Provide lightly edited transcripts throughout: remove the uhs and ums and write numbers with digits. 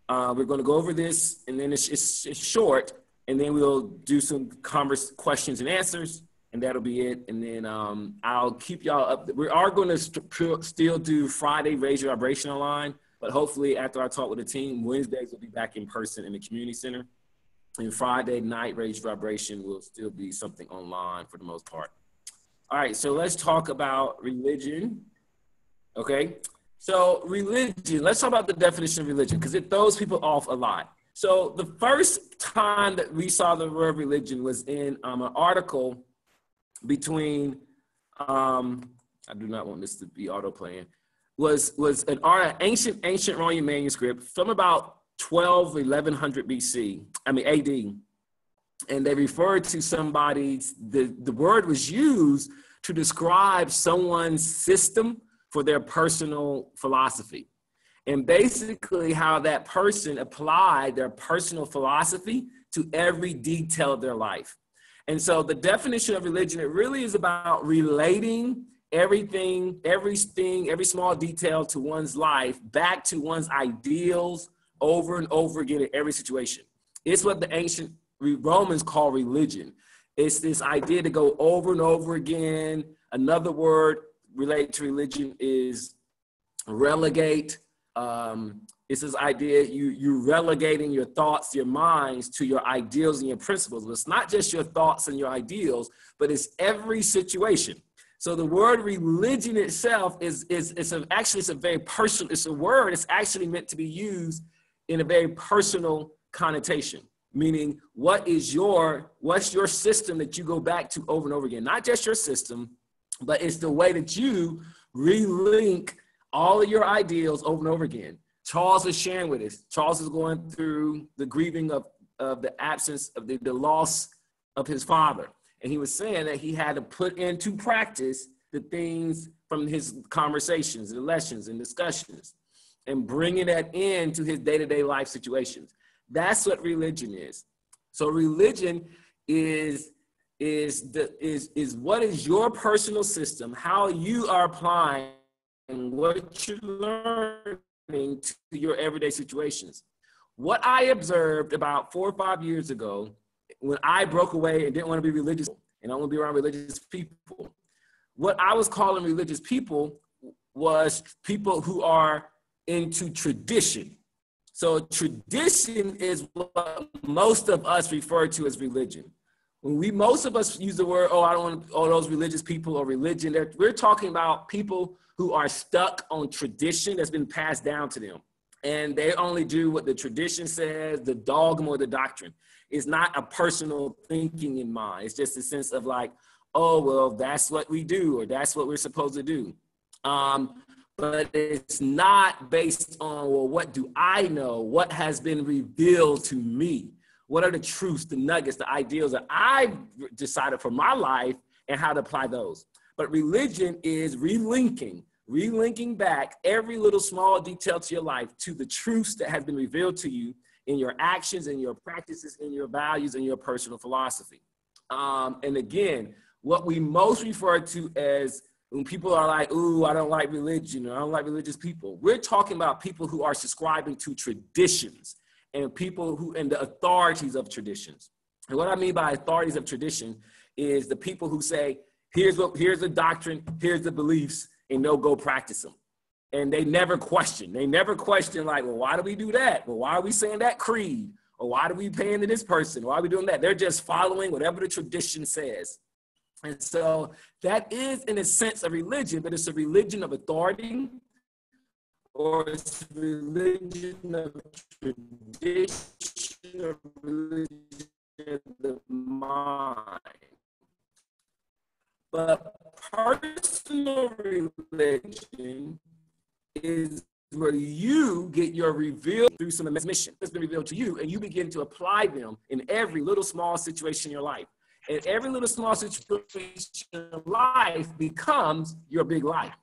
We're going to go over this, and then it's short, and then we'll do some questions and answers, and that'll be it. And then I'll keep y'all up. We are going to still do Friday Raise Your Vibration online, but hopefully after I talk with the team, Wednesdays will be back in person in the community center. And Friday night Raise Your Vibration will still be something online for the most part. All right, so let's talk about religion. Okay, so religion, let's talk about the definition of religion because it throws people off a lot. So the first time that we saw the word religion was in an article between, I do not want this to be auto-playing, was an ancient Roman manuscript from about 1100 BC, AD. And they referred to somebody's, the word was used to describe someone's system for their personal philosophy. And basically how that person applied their personal philosophy to every detail of their life. And so the definition of religion, it really is about relating everything, every small detail to one's life back to one's ideals over and over again in every situation. It's what the ancient Romans call religion. It's this idea to go over and over again. Another word related to religion is relegate. It's this idea you relegating your thoughts, your minds to your ideals and your principles. But it's not just your thoughts and your ideals, but it's every situation. So the word religion itself actually a very personal, it's a word, it's actually meant to be used in a very personal connotation, meaning what's your system that you go back to over and over again? Not just your system, but it's the way that you relink all of your ideals over and over again. Charles was sharing with us. Charles is going through the grieving of the absence of the loss of his father. And he was saying that he had to put into practice the things from his conversations and lessons and discussions and bringing that into his day-to-day life situations. That's what religion is. So religion is what is your personal system, how you are applying what you're learning to your everyday situations. What I observed about 4 or 5 years ago, when I broke away and didn't want to be religious and I want to be around religious people, what I was calling religious people was people who are into tradition. So tradition is what most of us refer to as religion. When most of us use the word, I don't want all those religious people or religion, we're talking about people who are stuck on tradition that's been passed down to them. And they only do what the tradition says, the dogma or the doctrine. It's not a personal thinking in mind. It's just a sense of like, oh, well, that's what we do, or that's what we're supposed to do. But it's not based on, well, what do I know? What has been revealed to me? What are the truths, the nuggets, the ideals that I've decided for my life and how to apply those? But religion is relinking back every little small detail to your life to the truths that has been revealed to you in your actions, in your practices, in your values, and your personal philosophy. And again, what we most refer to as when people are like, ooh, I don't like religion, or I don't like religious people, we're talking about people who are subscribing to traditions and people who, and the authorities of traditions. And what I mean by authorities of tradition is the people who say, here's the doctrine, here's the beliefs, and they'll go practice them. And they never question. They never question like, well, why do we do that? Well, why are we saying that creed? Or why do we pay into this person? Why are we doing that? They're just following whatever the tradition says. And so that is, in a sense, a religion, but it's a religion of authority, or it's a religion of tradition, or religion of the mind. But personal religion is where you get your revealed through some mission that's been revealed to you, and you begin to apply them in every little small situation in your life. And every little small situation in life becomes your big life.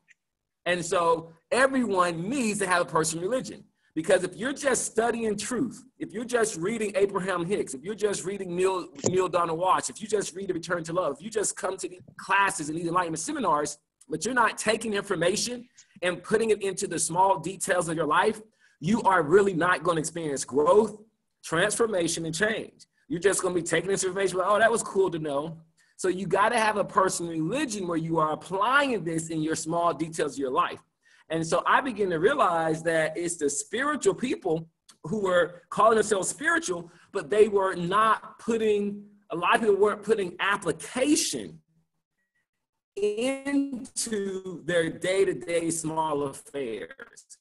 And so everyone needs to have a personal religion. Because if you're just studying truth, if you're just reading Abraham Hicks, if you're just reading Neil Donald Walsh, if you just read The Return to Love, if you just come to these classes and these enlightenment seminars, but you're not taking information and putting it into the small details of your life, you are really not going to experience growth, transformation, and change. You're just going to be taking this information, like, oh, that was cool to know. So you got to have a personal religion where you are applying this in your small details of your life. And so I began to realize that it's the spiritual people who were calling themselves spiritual, but they were not putting, a lot of people weren't putting application into their day-to-day small affairs.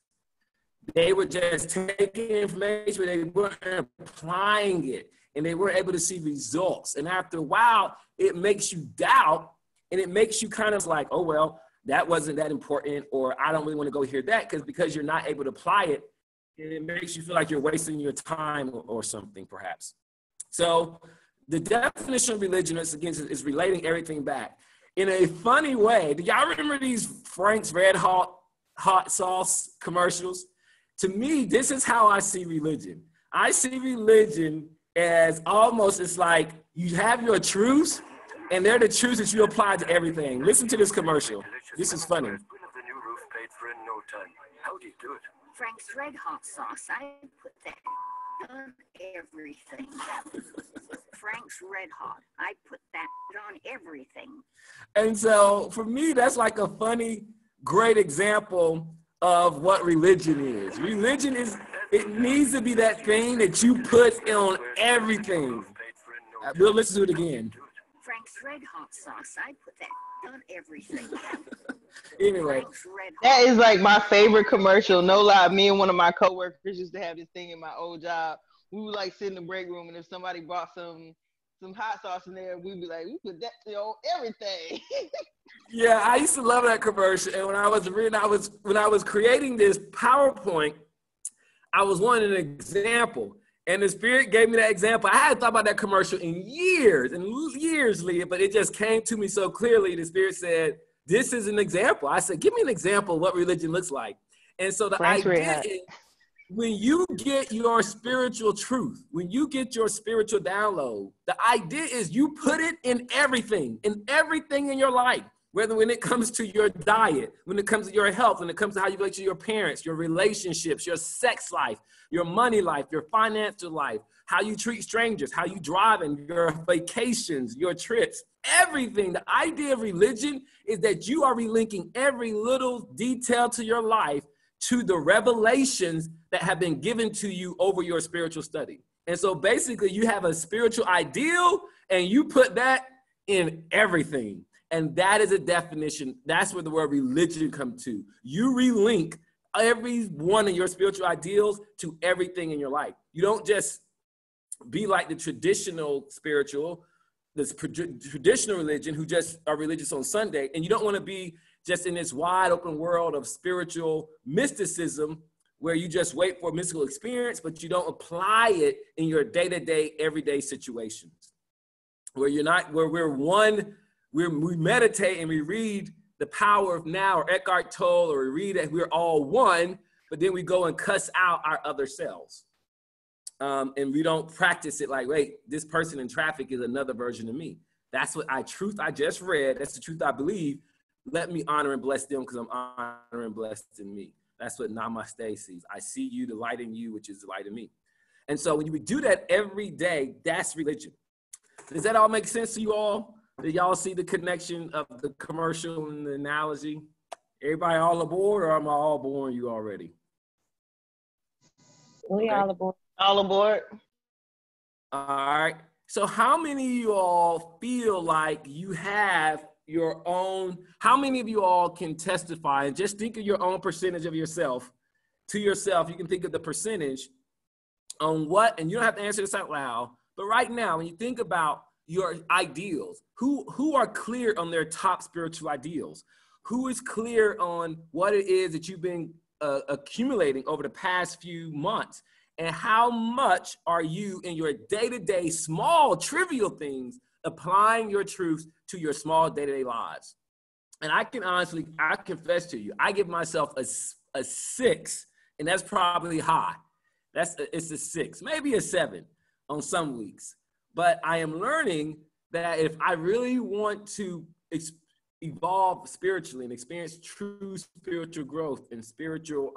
They were just taking information, but they weren't applying it, and they weren't able to see results. And after a while, it makes you doubt, and it makes you kind of like, oh, well, that wasn't that important, or I don't really want to go hear that, because you're not able to apply it, and it makes you feel like you're wasting your time or something, perhaps. So the definition of religion is relating everything back. In a funny way, do y'all remember these Frank's Red Hot Sauce commercials? To me, this is how I see religion. I see religion as almost, it's like you have your truths, and they're the truths that you apply to everything. Listen to this commercial. This is funny. How do you do it? Frank's Red Hot Sauce. I put that on everything. Frank's Red Hot. I put that on everything. And so for me, that's like a funny, great example of what religion is. Religion is, it needs to be that thing that you put on everything. We'll listen to it again. Frank's Red Hot Sauce. I put that on everything. Anyway. That is like my favorite commercial. No lie. Me and one of my coworkers used to have this thing in my old job. We would like sit in the break room, and if somebody brought some hot sauce in there, we'd be like, we put that on everything. Yeah, I used to love that commercial. And when I was creating this PowerPoint, I was wanting an example. And the Spirit gave me that example. I hadn't thought about that commercial in years, Leah, but it just came to me so clearly. The Spirit said, this is an example. I said, give me an example of what religion looks like. And so the idea is, when you get your spiritual truth, when you get your spiritual download, the idea is you put it in everything in your life, whether when it comes to your diet, when it comes to your health, when it comes to how you relate to your parents, your relationships, your sex life, your money life, your financial life, how you treat strangers, how you drive, and your vacations, your trips, everything. The idea of religion is that you are relinking every little detail to your life to the revelations that have been given to you over your spiritual study. And so basically you have a spiritual ideal and you put that in everything. And that is a definition. That's where the word religion comes to. You relink every one of your spiritual ideals to everything in your life. You don't just be like the traditional spiritual, this traditional religion who just are religious on Sunday. And you don't want to be just in this wide open world of spiritual mysticism where you just wait for a mystical experience, but you don't apply it in your day-to-day, everyday situations. Where we meditate and we read The Power of Now or Eckhart Tolle, or we read that we're all one, but then we go and cuss out our other selves. And we don't practice it like, wait, this person in traffic is another version of me. That's what truth I just read. That's the truth I believe. Let me honor and bless them because I'm honoring and blessed in me. That's what Namaste sees. I see you, the light in you, which is the light in me. And so when you do that every day, that's religion. Does that all make sense to you all? Did y'all see the connection of the commercial and the analogy? Everybody all aboard, or am I all boring you already? We all aboard. All aboard. All right. So how many of you all feel like you have your own, how many of you all can testify and just think of your own percentage of yourself to yourself? You can think of the percentage on what, and you don't have to answer this out loud, but right now, when you think about your ideals, who are clear on their top spiritual ideals? Who is clear on what it is that you've been accumulating over the past few months? And how much are you in your day-to-day small trivial things applying your truths to your small day-to-day lives? And I confess to you, I give myself a 6, and that's probably high. It's a 6, maybe a 7 on some weeks. But I am learning that if I really want to evolve spiritually and experience true spiritual growth and spiritual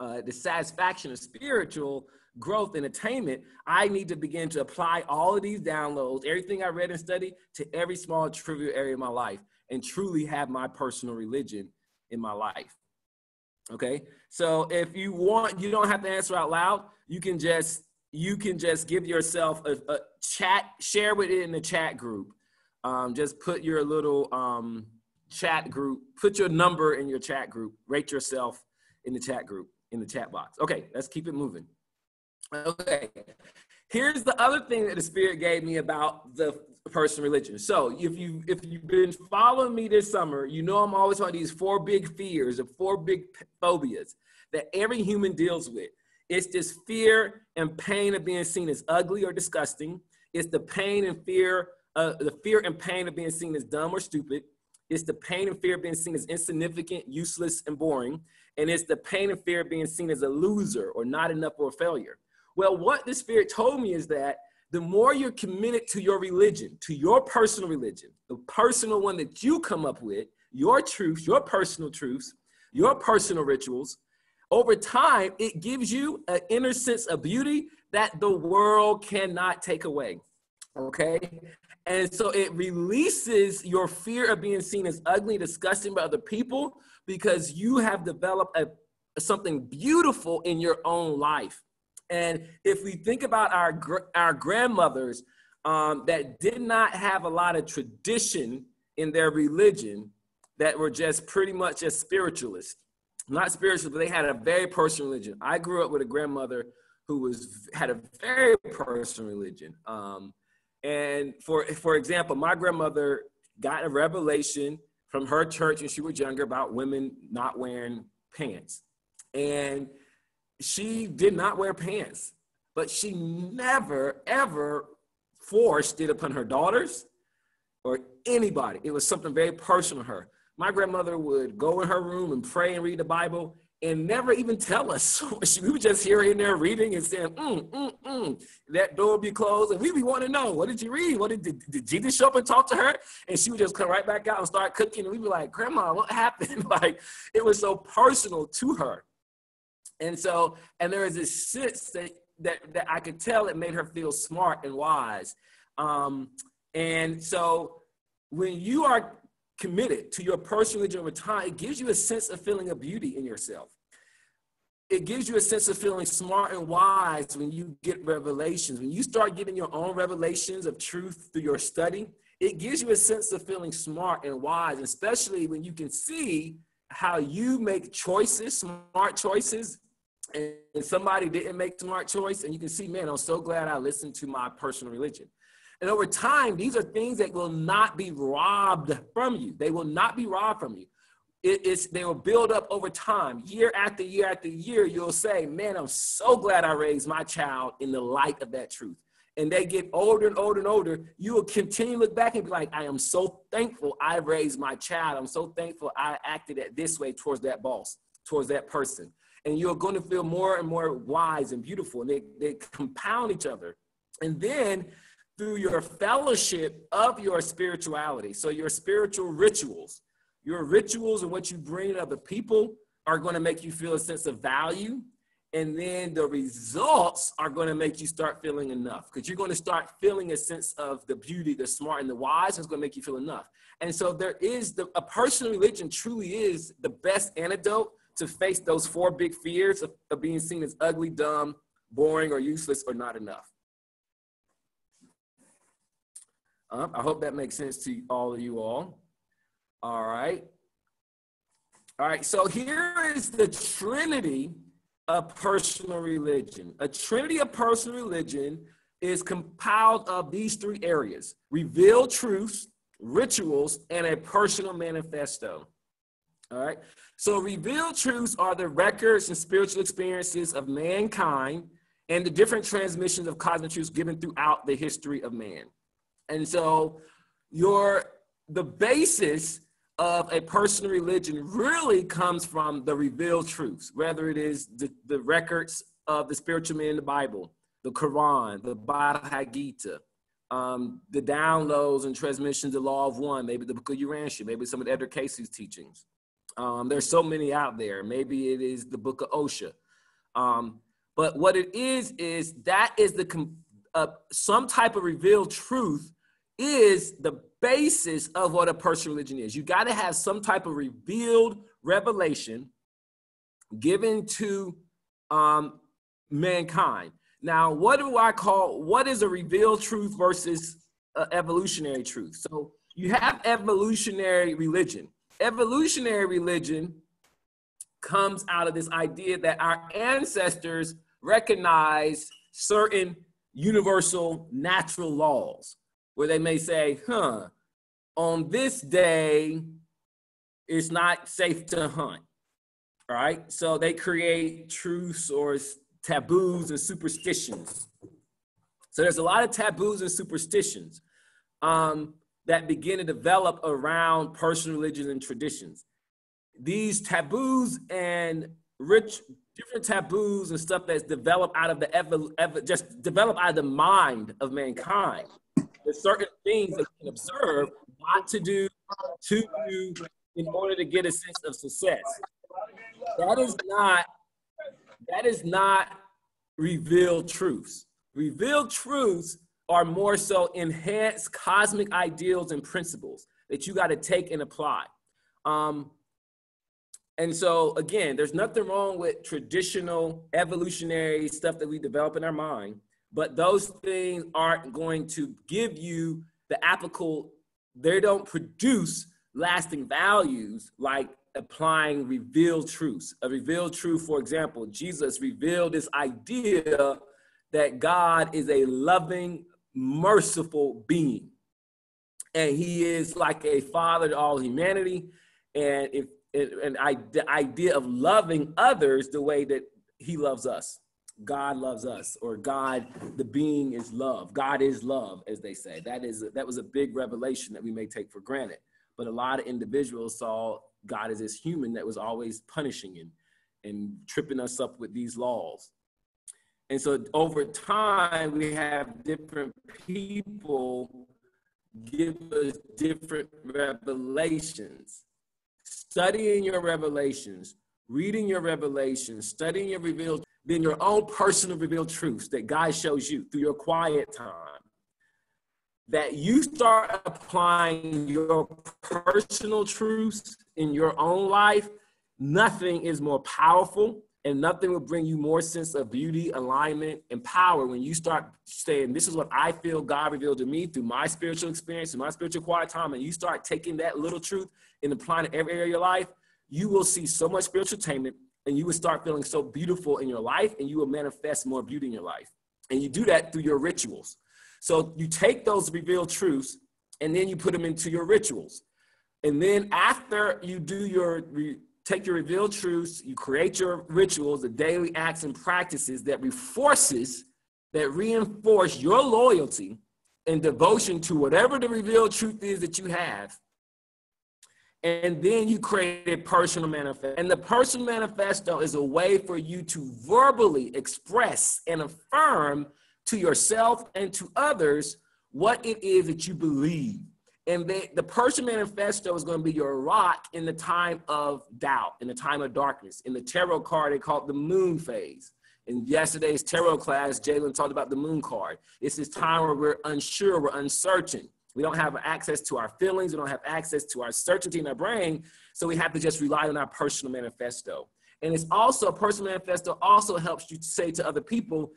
the satisfaction of spiritual growth and attainment, I need to begin to apply all of these downloads, everything I read and studied, to every small trivial area of my life and truly have my personal religion in my life. Okay, so if you want, you don't have to answer out loud. You can just give yourself a chat, share with it in the chat group. Just put your little chat group, put your number in your chat group, rate yourself in the chat group, in the chat box. Okay, let's keep it moving. Okay, here's the other thing that the Spirit gave me about the personal religion. So if you've been following me this summer, you know I'm always on these 4 big fears, or 4 big phobias that every human deals with. It's this fear and pain of being seen as ugly or disgusting. It's the pain and fear, the fear and pain of being seen as dumb or stupid. It's the pain and fear of being seen as insignificant, useless, and boring. And it's the pain and fear of being seen as a loser or not enough or a failure. Well, what the Spirit told me is that the more you're committed to your religion, to your personal religion, the personal one that you come up with, your truths, your personal truths, your personal rituals, over time, it gives you an inner sense of beauty that the world cannot take away, okay? And so it releases your fear of being seen as ugly, disgusting by other people, because you have developed something beautiful in your own life. And if we think about our grandmothers that did not have a lot of tradition in their religion, that were just pretty much just spiritualists, not spiritual, but they had a very personal religion. I grew up with a grandmother who had a very personal religion. And for example, my grandmother got a revelation from her church when she was younger about women not wearing pants. And she did not wear pants, but she never, ever forced it upon her daughters or anybody. It was something very personal to her. My grandmother would go in her room and pray and read the Bible and never even tell us. We would just hear her in there reading and saying, that door would be closed. And we'd be wanting to know, what did you read? Did Jesus show up and talk to her? And she would just come right back out and start cooking. And we'd be like, Grandma, what happened? Like, it was so personal to her. And so, and there is this sense that I could tell it made her feel smart and wise. And so when you are committed to your personal religion over time, it gives you a sense of feeling of beauty in yourself. It gives you a sense of feeling smart and wise when you get revelations. When you start getting your own revelations of truth through your study, it gives you a sense of feeling smart and wise, especially when you can see how you make choices, smart choices, and somebody didn't make smart choice, and you can see, man, I'm so glad I listened to my personal religion. And over time, these are things that will not be robbed from you. They will not be robbed from you. They will build up over time. Year after year after year, you'll say, man, I'm so glad I raised my child in the light of that truth. And they get older and older and older. You will continue to look back and be like, I am so thankful I raised my child. I'm so thankful I acted this way towards that boss, towards that person. And you're going to feel more and more wise and beautiful. And they compound each other. And then through your fellowship of your spirituality, so your spiritual rituals and what you bring to other people are going to make you feel a sense of value. And then the results are going to make you start feeling enough, because you're going to start feeling a sense of the beauty, the smart, and the wise. And it's going to make you feel enough. And so there is a personal religion truly is the best antidote to face those 4 big fears of being seen as ugly, dumb, boring, or useless, or not enough. I hope that makes sense to all of you all. All right. So here is the trinity of personal religion. A trinity of personal religion is compiled of these 3 areas: revealed truths, rituals, and a personal manifesto. All right. So revealed truths are the records and spiritual experiences of mankind and the different transmissions of cosmic truths given throughout the history of man. And so the basis of a personal religion really comes from the revealed truths, whether it is the records of the spiritual men in the Bible, the Quran, the Bhagavad Gita, the downloads and transmissions of the Law of One, maybe the Book of Urantia, maybe some of Edgar Cayce's teachings. There's so many out there. Maybe it is the Book of Osha. But what it is that is some type of revealed truth is the basis of what a personal religion is. You got to have some type of revealed revelation given to mankind. Now, what is a revealed truth versus evolutionary truth? So you have evolutionary religion. Evolutionary religion comes out of this idea that our ancestors recognize certain universal natural laws, where they may say, on this day, it's not safe to hunt, right? So they create truths or taboos and superstitions. So there's a lot of taboos and superstitions that begin to develop around personal religions and traditions. These taboos and different taboos and stuff that's developed out of just developed out of the mind of mankind. There's certain things that you can observe not to do, to do in order to get a sense of success. That is not revealed truths. Revealed truths are more so enhanced cosmic ideals and principles that you got to take and apply. And so, again, there's nothing wrong with traditional evolutionary stuff that we develop in our mind, but those things aren't going to give you the applicable, they don't produce lasting values like applying revealed truths. A revealed truth, for example, Jesus revealed this idea that God is a loving, merciful being. And he is like a father to all humanity. And the idea of loving others the way that he loves us. God loves us, or God, the being is love. God is love, as they say. That was a big revelation that we may take for granted. But a lot of individuals saw God as this human that was always punishing and tripping us up with these laws. And so over time, we have different people give us different revelations. Studying your revelations, reading your revelations, studying your revealed, then your own personal revealed truths that God shows you through your quiet time, that you start applying your personal truths in your own life. Nothing is more powerful and nothing will bring you more sense of beauty, alignment, and power when you start saying, this is what I feel God revealed to me through my spiritual experience, through my spiritual quiet time, and you start taking that little truth and applying it to every area of your life, you will see so much spiritual attainment, and you will start feeling so beautiful in your life, and you will manifest more beauty in your life. And you do that through your rituals. So you take those revealed truths, and then you put them into your rituals. And then after you do take your revealed truths, you create your rituals, the daily acts and practices that reinforce your loyalty and devotion to whatever the revealed truth is that you have. And then you create a personal manifesto. And the personal manifesto is a way for you to verbally express and affirm to yourself and to others what it is that you believe. And the personal manifesto is going to be your rock in the time of doubt, in the time of darkness. In the tarot card, they call it the moon phase. In yesterday's tarot class, Jalen talked about the moon card. It's this time where we're unsure, we're uncertain. We don't have access to our feelings. We don't have access to our certainty in our brain. So we have to just rely on our personal manifesto. And it's also, a personal manifesto also helps you to say to other people,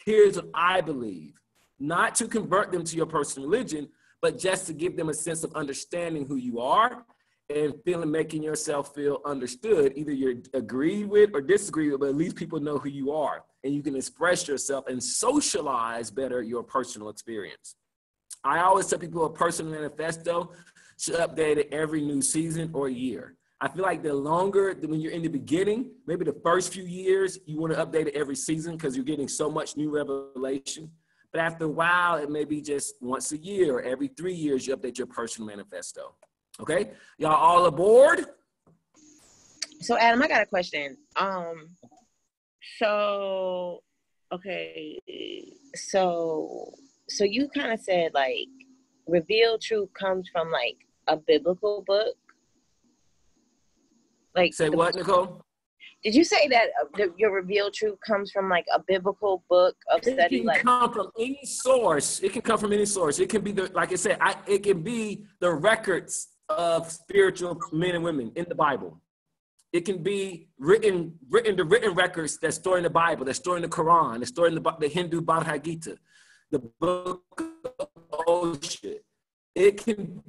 here's what I believe. Not to convert them to your personal religion, but just to give them a sense of understanding who you are and making yourself feel understood. Either you're agreed with or disagree with, but at least people know who you are. And you can express yourself and socialize better your personal experience. I always tell people a personal manifesto should update it every new season or year. I feel like the longer, when you're in the beginning, maybe the first few years, you want to update it every season because you're getting so much new revelation. But after a while, it may be just once a year or every 3 years, you update your personal manifesto. Okay? Y'all all aboard? So Adam, I got a question. So you kind of said like revealed truth comes from like a biblical book. Like, say what, Nicole? Did you say that your revealed truth comes from like a biblical book of study? It can come from any source. It can come from any source. It can be like I said, it can be the records of spiritual men and women in the Bible. It can be the written records that's stored in the Bible, that's stored in the Quran, that's stored in the Hindu Bhagavad Gita, the book of Osho. It can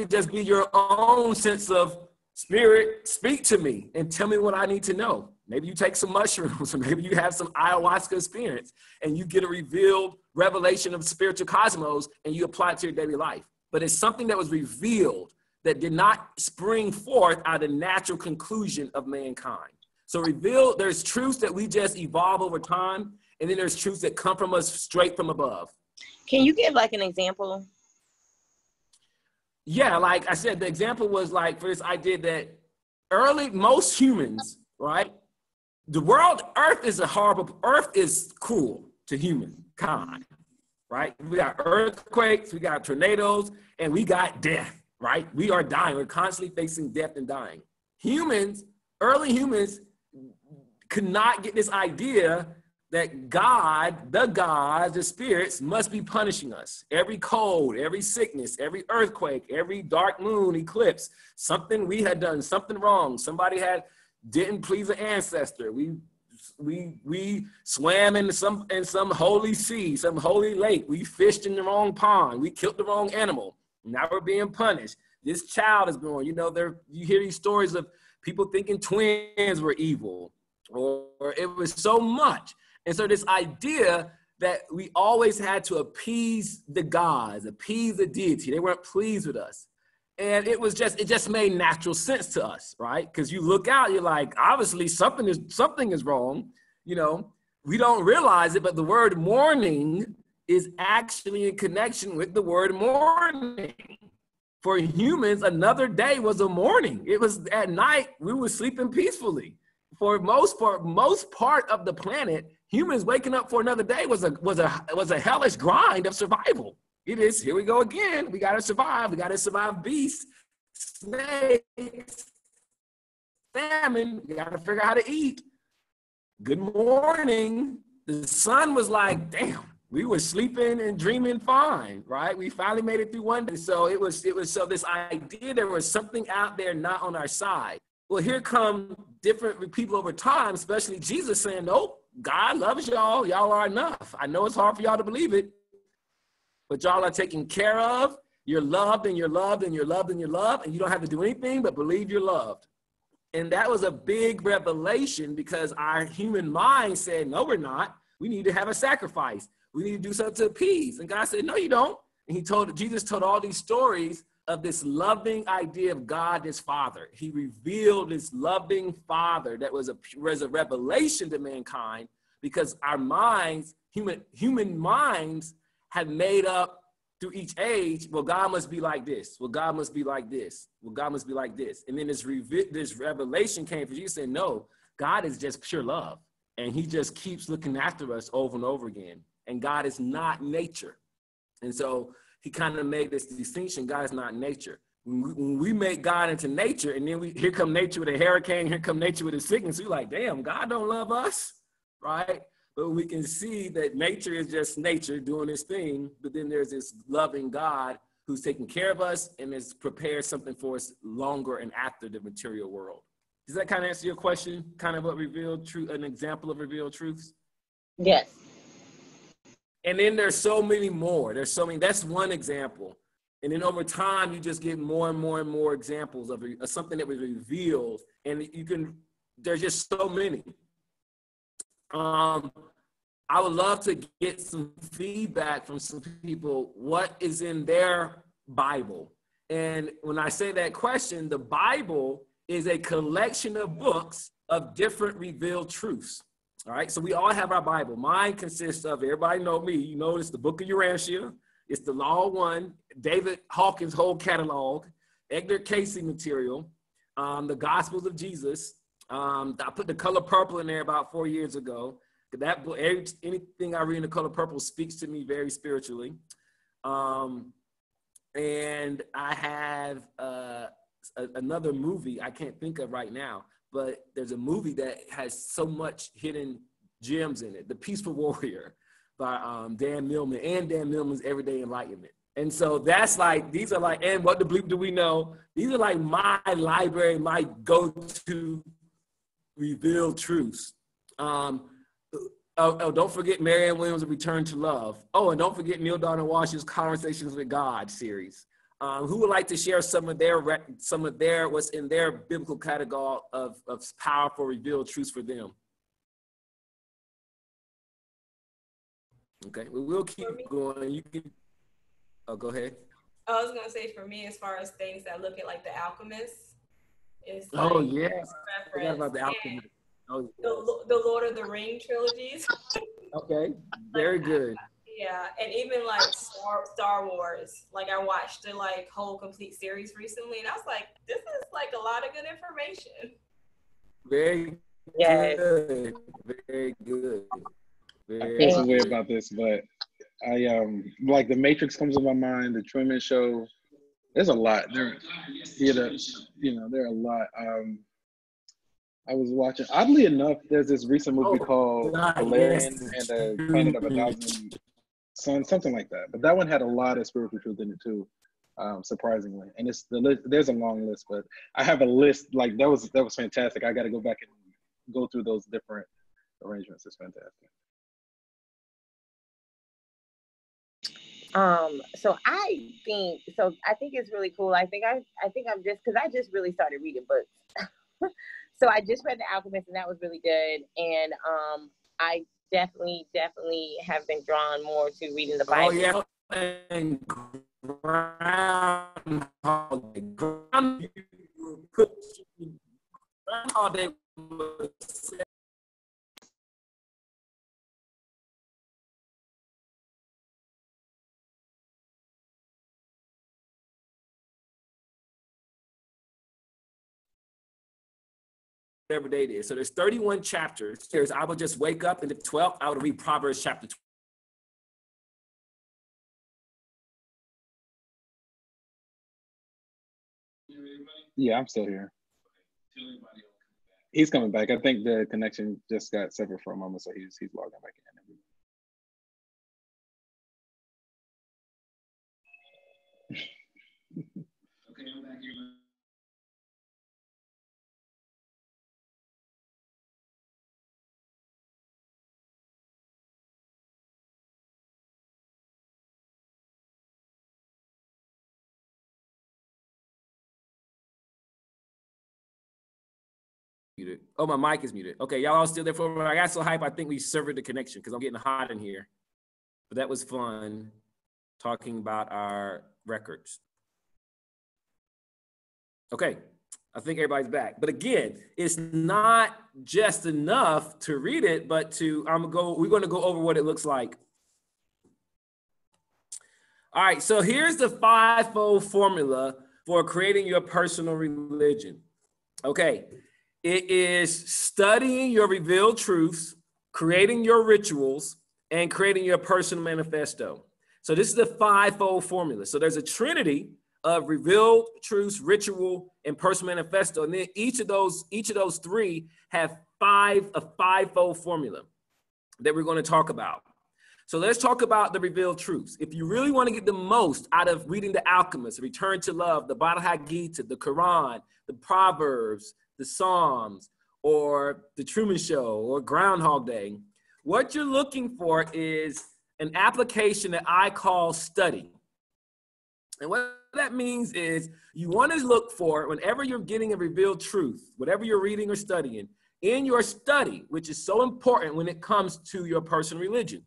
just be your own sense of spirit, speak to me and tell me what I need to know. Maybe you take some mushrooms, or maybe you have some ayahuasca experience and you get a revealed revelation of spiritual cosmos and you apply it to your daily life. But it's something that was revealed that did not spring forth out of the natural conclusion of mankind. So revealed, there's truths that we just evolve over time, and then there's truths that come from us straight from above. Can you give like an example? Yeah, like I said, the example was like for this idea that most humans, right? The world, Earth is cruel to humankind, right? We got earthquakes, we got tornadoes, and we got death, right? We are dying. We're constantly facing death and dying. Early humans could not get this idea that God, the gods, the spirits must be punishing us. Every cold, every sickness, every earthquake, every dark moon eclipse, something we had done, something wrong. Somebody didn't please an ancestor. We swam in some holy sea, some holy lake. We fished in the wrong pond. We killed the wrong animal. Now we're being punished. This child is born. You hear these stories of people thinking twins were evil, or it was so much. And so this idea that we always had to appease the gods, appease the deity, they weren't pleased with us. And it just made natural sense to us, right? Because you look out, you're like, obviously something is wrong. We don't realize it, but the word morning is actually in connection with the word morning. For humans, another day was a morning. It was at night, we were sleeping peacefully. For most part of the planet, humans waking up for another day was a hellish grind of survival. It is, here we go again. We gotta survive. We gotta survive beasts, snakes, famine. We gotta figure out how to eat. Good morning. The sun was like, damn, we were sleeping and dreaming fine, right? We finally made it through one day. So it was so this idea there was something out there not on our side. Well, here come different people over time, especially Jesus saying, nope, God loves y'all. Y'all are enough. I know it's hard for y'all to believe it, but y'all are taken care of. You're loved and you're loved and you're loved and you're loved, and you don't have to do anything but believe you're loved. And that was a big revelation because our human mind said, no, we're not. We need to have a sacrifice. We need to do something to appease. And God said, no, you don't. And Jesus told all these stories of this loving idea of God as Father. He revealed this loving Father that was a revelation to mankind because our minds, human minds, had made up through each age, well, God must be like this. Well, God must be like this. Well, God must be like this. And then this revelation came for Jesus saying, no, God is just pure love. And he just keeps looking after us over and over again. And God is not nature. And so he kind of made this distinction. God is not nature. When we make God into nature, and then here come nature with a hurricane, here come nature with a sickness, we're like, damn, God don't love us, right? But we can see that nature is just nature doing its thing, but then there's this loving God who's taking care of us and has prepared something for us longer and after the material world. Does that kind of answer your question? Kind of what revealed truth, an example of revealed truths? Yes. And then there's so many more. That's one example. And then over time, you just get more and more and more examples of something that was revealed. And there's just so many. I would love to get some feedback from some people, what is in their Bible? And when I say that question, the Bible is a collection of books of different revealed truths. All right, so we all have our Bible. Mine consists of, everybody know me, you know, it's the Book of Urantia, it's the Law 1, David Hawkins' whole catalog, Edgar Cayce material, the Gospels of Jesus. I put The Color Purple in there about 4 years ago. That book, anything I read in The Color Purple speaks to me very spiritually. And I have another movie I can't think of right now, but there's a movie that has so much hidden gems in it. The Peaceful Warrior by Dan Millman, and Dan Millman's Everyday Enlightenment. And so that's like, these are like, and What the Bleep Do We Know? These are like my library, my go-to revealed truths. Don't forget Marianne Williams' Return to Love. Oh, and don't forget Neil Donald Walsh's Conversations with God series. Who would like to share some of their what's in their biblical catalog of powerful revealed truths for them? Okay, we will keep going. You can. Oh, go ahead. I was gonna say, for me, as far as things that look at like The Alchemist, is like, oh yeah, I forgot about The Alchemist. Oh, yes. the Lord of the Ring trilogies. Okay, very good. Yeah, and even like Star Wars. Like, I watched the like whole complete series recently, and I was like, this is like a lot of good information. Very good. Very good. I feel some way about this, but I like The Matrix comes to my mind, The Truman Show. There's a lot. There are a lot. I was watching, oddly enough, there's this recent movie called Valerian and the Planet of a Thousand Suns, something like that. But that one had a lot of spiritual truth in it too, surprisingly. And it's the list. There's a long list, but I have a list. Like that was fantastic. I got to go back and go through those different arrangements. It's fantastic. So I think it's really cool. I think I'm just, because I just really started reading books. So I just read The Alchemist, and that was really good. And I definitely have been drawn more to reading the Bible. Oh yeah, and Groundhog Day was whatever day it is. So there's 31 chapters. I would just wake up, and the 12th, I would read Proverbs chapter 12. Yeah, I'm still here. He's coming back. I think the connection just got severed for a moment, so he's logging back in. Okay, I'm back here. Muted. Oh, my mic is muted. Okay, y'all all still there for a moment? I got so hyped, I think we severed the connection because I'm getting hot in here. But that was fun talking about our records. Okay, I think everybody's back. But again, it's not just enough to read it, but we're going to go over what it looks like. All right, so here's the fivefold formula for creating your personal religion. Okay. It is studying your revealed truths, creating your rituals, and creating your personal manifesto. So this is the fivefold formula. So there's a trinity of revealed truths, ritual, and personal manifesto. And then each of those three have a fivefold formula that we're going to talk about. So let's talk about the revealed truths. If you really want to get the most out of reading The Alchemist, Return to Love, the Bhagavad Gita, the Quran, the Proverbs, the Psalms, or The Truman Show, or Groundhog Day, what you're looking for is an application that I call study. And what that means is you want to look for, whenever you're getting a revealed truth, whatever you're reading or studying, in your study, which is so important when it comes to your personal religion,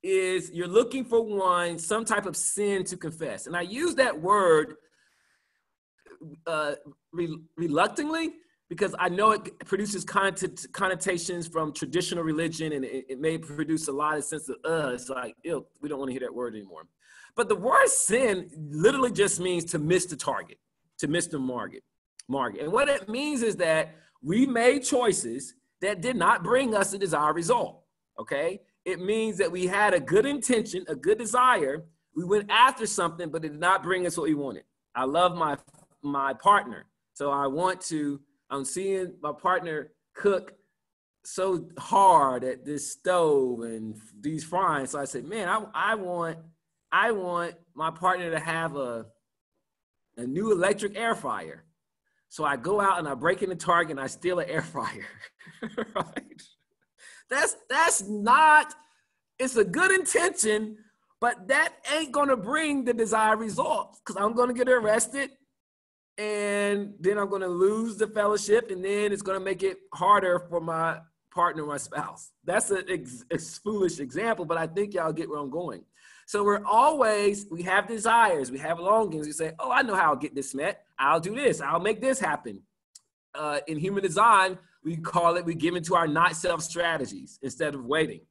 is you're looking for some type of sin to confess. And I use that word reluctantly, because I know it produces connotations from traditional religion, and it may produce a lot of sense of, it's like, ew, we don't want to hear that word anymore. But the word sin literally just means to miss the target, to miss the market. And what it means is that we made choices that did not bring us the desired result, okay? It means that we had a good intention, a good desire. We went after something, but it did not bring us what we wanted. I love my partner, so I want to I'm seeing my partner cook so hard at this stove and these frying. So I said, man, I want my partner to have a new electric air fryer. So I go out and I break into Target and I steal an air fryer. Right? That's not, it's a good intention, but that ain't gonna bring the desired results, because I'm gonna get arrested and then I'm gonna lose the fellowship, and then it's gonna make it harder for my partner, my spouse. That's a foolish example, but I think y'all get where I'm going. So we have desires, we have longings. We say, oh, I know how I'll get this met. I'll do this, I'll make this happen. In human design, we give into our not self strategies instead of waiting.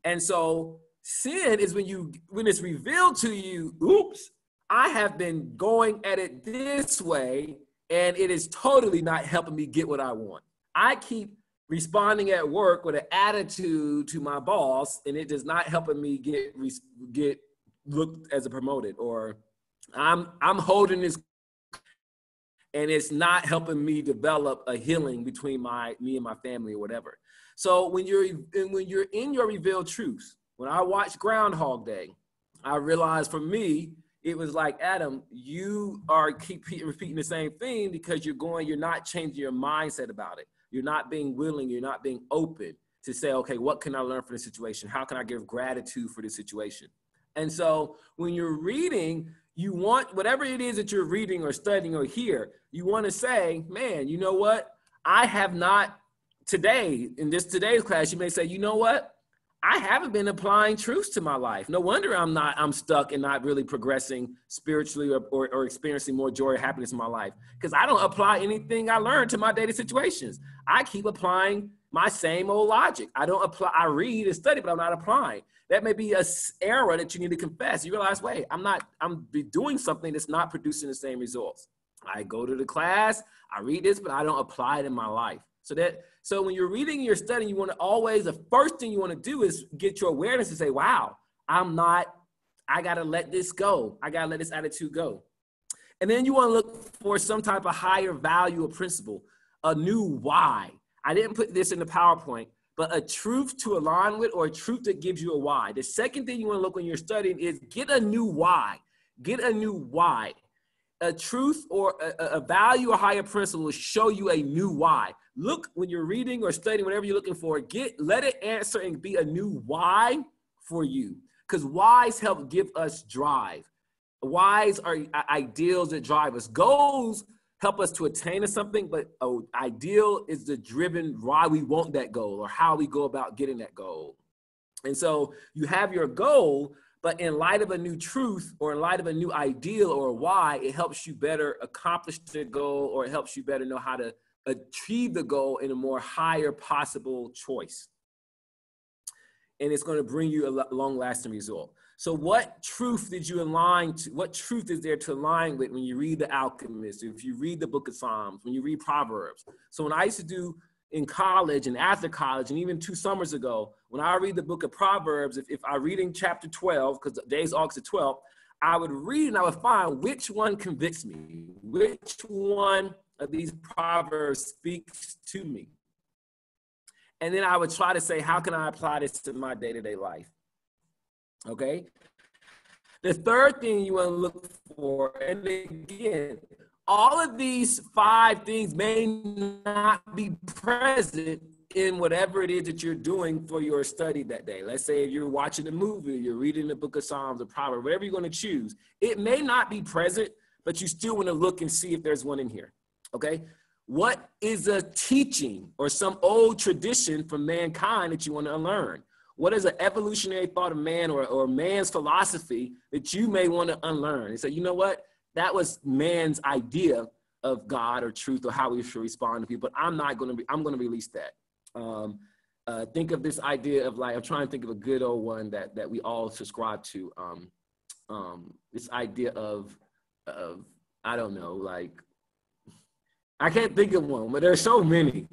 And so sin is when it's revealed to you, oops, I have been going at it this way and it is totally not helping me get what I want. I keep responding at work with an attitude to my boss, and it is not helping me get looked as a promoted, or I'm holding this and it's not helping me develop a healing between me and my family or whatever. So when you're in your revealed truths, when I watched Groundhog Day, I realized for me, it was like, Adam, you are keep repeating the same thing because you're not changing your mindset about it. You're not being willing, you're not being open to say, okay, what can I learn from this situation? How can I give gratitude for this situation? And so when you're reading, you want, whatever it is that you're reading or studying or hear, you want to say, man, you know what? I have not today, in today's class, you may say, you know what? I haven't been applying truths to my life. No wonder I'm stuck and not really progressing spiritually or experiencing more joy or happiness in my life, because I don't apply anything I learned to my daily situations. I keep applying my same old logic. I read and study, but I'm not applying. That may be an error that you need to confess. You realize, wait, I'm doing something that's not producing the same results. I go to the class, I read this, but I don't apply it in my life. So when you're reading and you're studying, you want to always, the first thing you want to do is get your awareness and say, wow, I got to let this go. I got to let this attitude go. And then you want to look for some type of higher value or principle, a new why. I didn't put this in the PowerPoint, but a truth to align with, or a truth that gives you a why. The second thing you want to look when you're studying is get a new why. Get a new why. A truth or a value or higher principle will show you a new why. Look, when you're reading or studying, whatever you're looking for, let it answer and be a new why for you. Because whys help give us drive. Whys are ideals that drive us. Goals help us to attain to something, but an ideal is the driven why we want that goal or how we go about getting that goal. And so you have your goal, but in light of a new truth or in light of a new ideal or a why, it helps you better accomplish the goal, or it helps you better know how to achieve the goal in a more higher possible choice. And it's going to bring you a long-lasting result. So what truth did you align to? What truth is there to align with when you read The Alchemist, if you read the Book of Psalms, when you read Proverbs? So when I used to do in college and after college, and even 2 summers ago, when I read the book of Proverbs, if I read in chapter 12, because the day's August 12th, I would read and I would find which one convicts me, which one of these Proverbs speaks to me. And then I would try to say, how can I apply this to my day-to-day life? Okay. The third thing you want to look for, and again, all of these 5 things may not be present in whatever it is that you're doing for your study that day. Let's say if you're watching a movie, you're reading the book of Psalms or Proverbs, whatever you're going to choose, it may not be present, but you still want to look and see if there's one in here. Okay. What is a teaching or some old tradition from mankind that you want to unlearn? What is an evolutionary thought of man or man's philosophy that you may want to unlearn? And say, you know what? That was man's idea of God or truth or how we should respond to people, but I'm going to release that. Think of this idea of, like, I'm trying to think of a good old one that we all subscribe to. This idea of I don't know, like, I can't think of one, but there's so many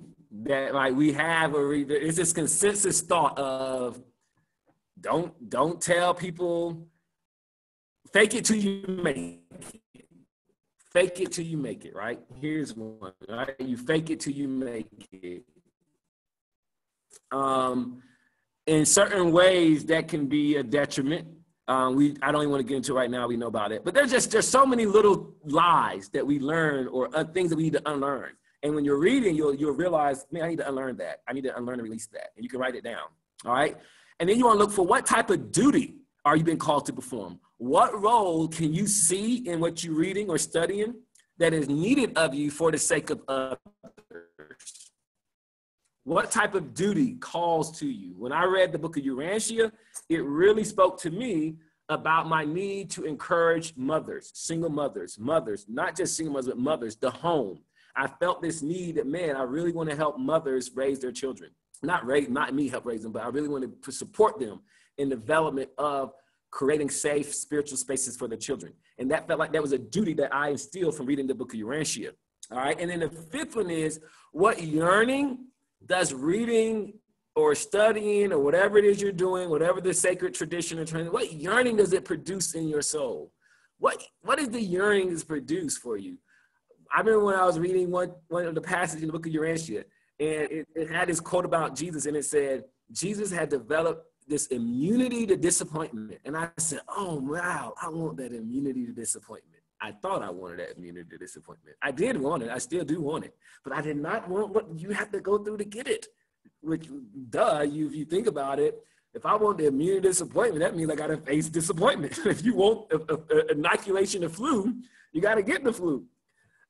that, like, we have, it's this consensus thought of don't tell people, fake it till you make it. fake it till you make it, right? Here's one, right? You fake it till you make it. In certain ways, that can be a detriment. I don't even want to get into it right now. We know about it, but there's so many little lies that we learn or things that we need to unlearn. And when you're reading, you'll realize, man, I need to unlearn that. I need to unlearn and release that. And you can write it down. All right. And then you want to look for what type of duty are you being called to perform? What role can you see in what you're reading or studying that is needed of you for the sake of others? What type of duty calls to you? When I read the book of Urantia, it really spoke to me about my need to encourage mothers, single mothers, not just single mothers, but mothers, the home. I felt this need that, man, I really want to help mothers raise their children. Not me help raise them, but I really want to support them in development of creating safe spiritual spaces for their children. And that felt like that was a duty that I instilled from reading the book of Urantia. All right. And then the fifth one is, what yearning does reading or studying or whatever it is you're doing, whatever the sacred tradition or training, what yearning does it produce in your soul? What is the yearning that's produced for you? I remember when I was reading one of the passages in the book of Urantia, and it had this quote about Jesus, and it said, Jesus had developed this immunity to disappointment. And I said, oh, wow, I want that immunity to disappointment. I thought I wanted that immunity to disappointment. I did want it. I still do want it. But I did not want what you have to go through to get it. Which, if you think about it, if I want the immunity to disappointment, that means I got to face disappointment. If you want inoculation of flu, you got to get the flu.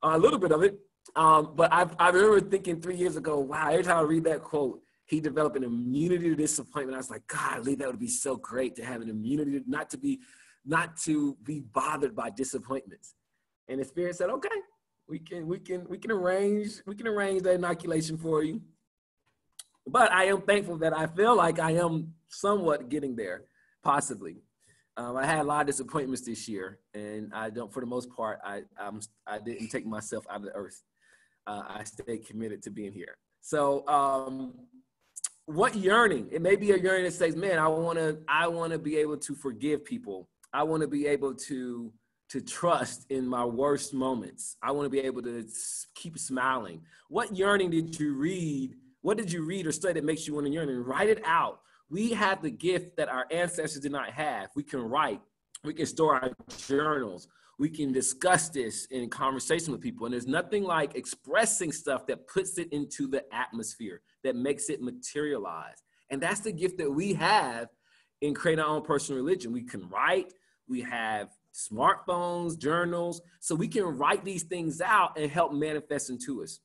A little bit of it. But I remember thinking 3 years ago, wow, every time I read that quote, he developed an immunity to disappointment. I was like, God, that would be so great to have an immunity, not to be bothered by disappointments. And the Spirit said, okay, we can arrange that inoculation for you. But I am thankful that I feel like I am somewhat getting there, possibly. I had a lot of disappointments this year, and for the most part, I didn't take myself out of the earth. I stayed committed to being here. So, what yearning? It may be a yearning that says, man, I want to be able to forgive people. I want to be able to trust in my worst moments. I want to be able to keep smiling. What yearning did you read? What did you read or study that makes you want to yearn? And write it out. We have the gift that our ancestors did not have. We can write. We can store our journals. We can discuss this in conversation with people. And there's nothing like expressing stuff that puts it into the atmosphere, that makes it materialize. And that's the gift that we have in creating our own personal religion. We can write. We have smartphones, journals. So we can write these things out and help manifest into us.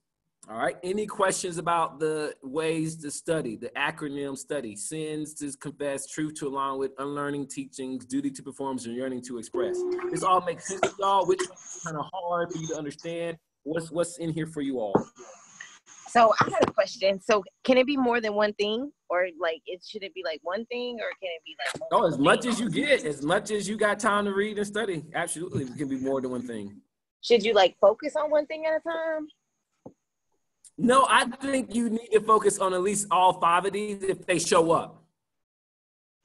All right. Any questions about the ways to study, the acronym study, sins to confess, truth to align with, unlearning teachings, duty to perform, and yearning to express? This all makes sense to y'all? Which one's kind of hard for you to understand? What's in here for you all? So I had a question. So can it be more than one thing, or should it be like one thing, or can it be like? Oh, as much as you get, as much as you got time to read and study. Absolutely, it can be more than one thing. Should you focus on one thing at a time? No, I think you need to focus on at least all 5 of these if they show up.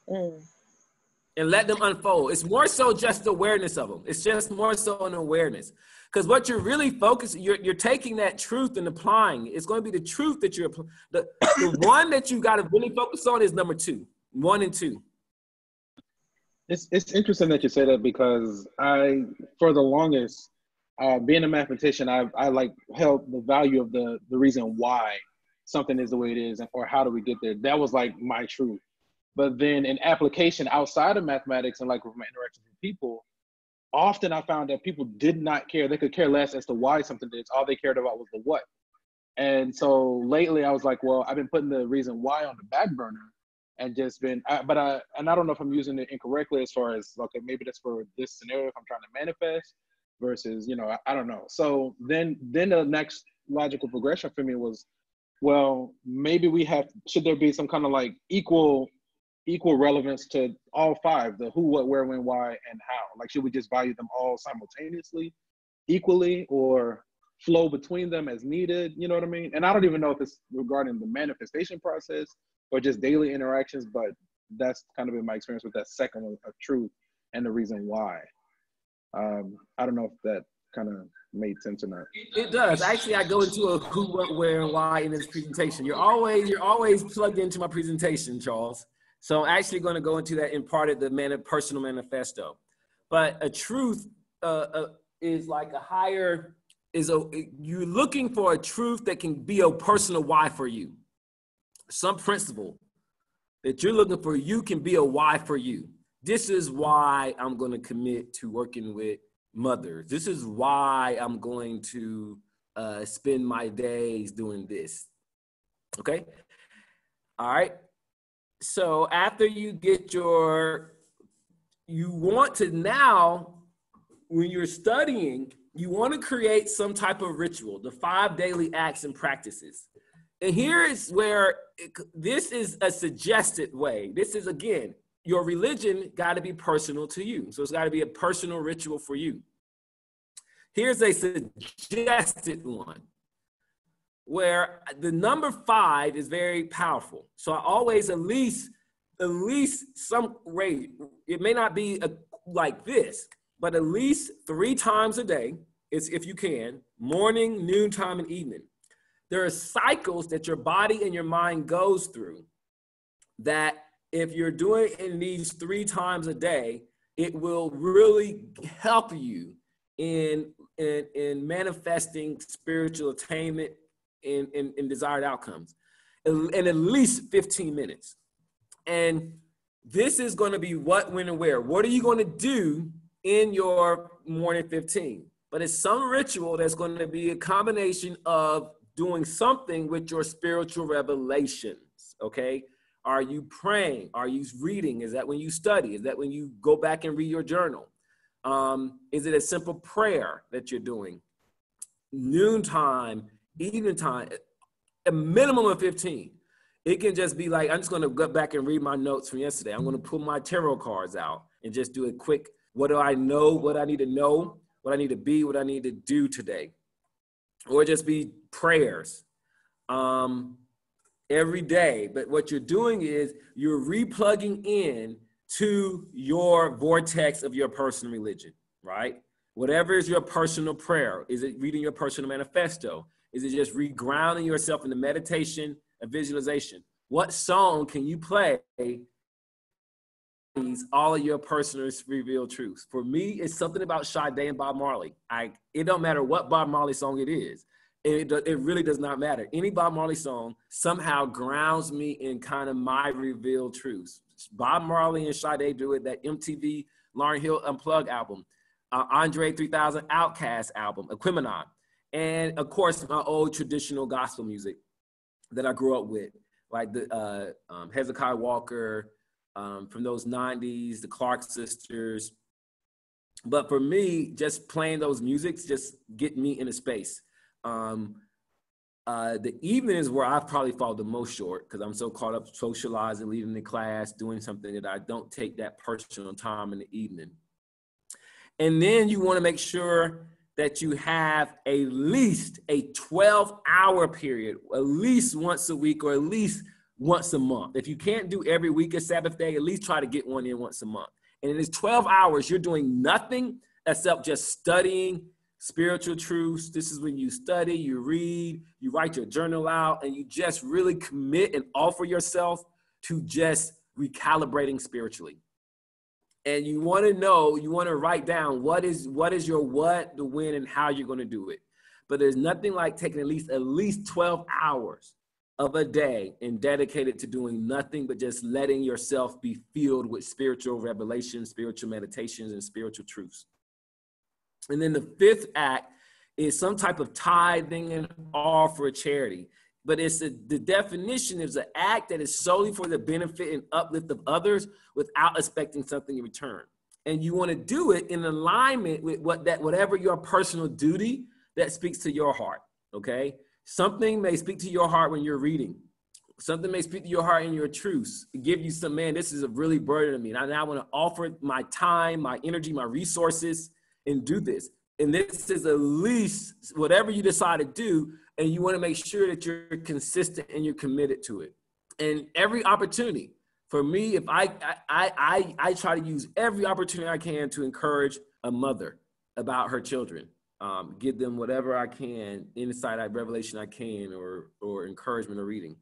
And let them unfold. It's more so just awareness of them. It's just more so an awareness. Because what you're really focusing, you're taking that truth and applying. It's going to be the truth that you're applying. The one that you got to really focus on is number 2, 1 and 2. It's interesting that you say that, because for the longest, being a mathematician, I held the value of the reason why something is the way it is, or how do we get there. That was my truth. But then in application outside of mathematics and with my interactions with people, often I found that people did not care. They could care less as to why something is. All they cared about was the what. And so lately I was like, well, I've been putting the reason why on the back burner and just been, and I don't know if I'm using it incorrectly as far as, okay, maybe that's for this scenario if I'm trying to manifest versus, I don't know. So then the next logical progression for me was, well, maybe should there be some kind of equal relevance to all 5, the who, what, where, when, why, and how? Should we just value them all simultaneously, equally, or flow between them as needed? You know what I mean? And I don't even know if it's regarding the manifestation process or just daily interactions, but that's kind of been my experience with that second one of truth and the reason why. I don't know if that kind of made sense or not. It does. Actually, I go into a who, what, where, and why in this presentation. You're always plugged into my presentation, Charles. So I'm actually going to go into that in part of the personal manifesto. But a truth is like a higher, you're looking for a truth that can be a personal why for you. Some principle that you're looking for, you can be a why for you. This is why I'm going to commit to working with mothers. This is why I'm going to spend my days doing this. Okay? All right. So after you get you want to now, when you're studying, you want to create some type of ritual, the 5 daily acts and practices. And here is where this is a suggested way. This is, again, your religion got to be personal to you. So it's got to be a personal ritual for you. Here's a suggested one where the number 5 is very powerful. So I always at least some rate, it may not be like this, but at least 3 times a day, if you can, morning, noontime, and evening. There are cycles that your body and your mind goes through that if you're doing in these 3 times a day, it will really help you in manifesting spiritual attainment and desired outcomes in at least 15 minutes. And this is going to be what, when, and where. What are you going to do in your morning 15? But it's some ritual that's going to be a combination of doing something with your spiritual revelations, okay? Are you praying? Are you reading? Is that when you study? Is that when you go back and read your journal? Is it a simple prayer that you're doing? Noontime, evening time, a minimum of 15. It can just be like, I'm just going to go back and read my notes from yesterday. I'm going to pull my tarot cards out and just do a quick, what do I know, what I need to know, what I need to be, what I need to do today. Or just be prayers every day. But what you're doing is you're replugging in to your vortex of your personal religion, right? Whatever is your personal prayer. Is it reading your personal manifesto? Is it just regrounding yourself in the meditation and visualization? What song can you play all of your personal revealed truths? For me, it's something about Sade and Bob Marley. It don't matter what Bob Marley song it is. It really does not matter. Any Bob Marley song somehow grounds me in kind of my revealed truths. Bob Marley and Sade do it, that MTV Lauryn Hill Unplugged album, Andre 3000 Outkast album, Aquemini, and of course my old traditional gospel music that I grew up with, like the Hezekiah Walker, from those 90s, the Clark Sisters. But for me, just playing those musics just get me in a space. The evening is where I've probably fallen the most short because I'm so caught up socializing, leading the class, doing something that I don't take that personal time in the evening. And then you want to make sure that you have at least a 12-hour period, at least once a week or at least once a month. If you can't do every week a Sabbath day, at least try to get one in once a month. And in these 12 hours, you're doing nothing except just studying spiritual truths. This is when you study, you read, you write your journal out, and you just really commit and offer yourself to just recalibrating spiritually. And you want to know, you want to write down what is your what, the when, and how you're going to do it. But there's nothing like taking at least 12 hours of a day and dedicated to doing nothing but just letting yourself be filled with spiritual revelations, spiritual meditations, and spiritual truths. And then the 5th act is some type of tithing and offer charity. But the definition is an act that is solely for the benefit and uplift of others without expecting something in return. And you want to do it in alignment with whatever your personal duty that speaks to your heart, okay? Something may speak to your heart when you're reading. Something may speak to your heart in your truths. Give you some, man, this is a really burden to me. And I want to offer my time, my energy, my resources, and do this. And this is at least whatever you decide to do, and you want to make sure that you're consistent and you're committed to it. And every opportunity, for me, if I try to use every opportunity I can to encourage a mother about her children. give them whatever I can, insight, revelation I can, or encouragement or reading.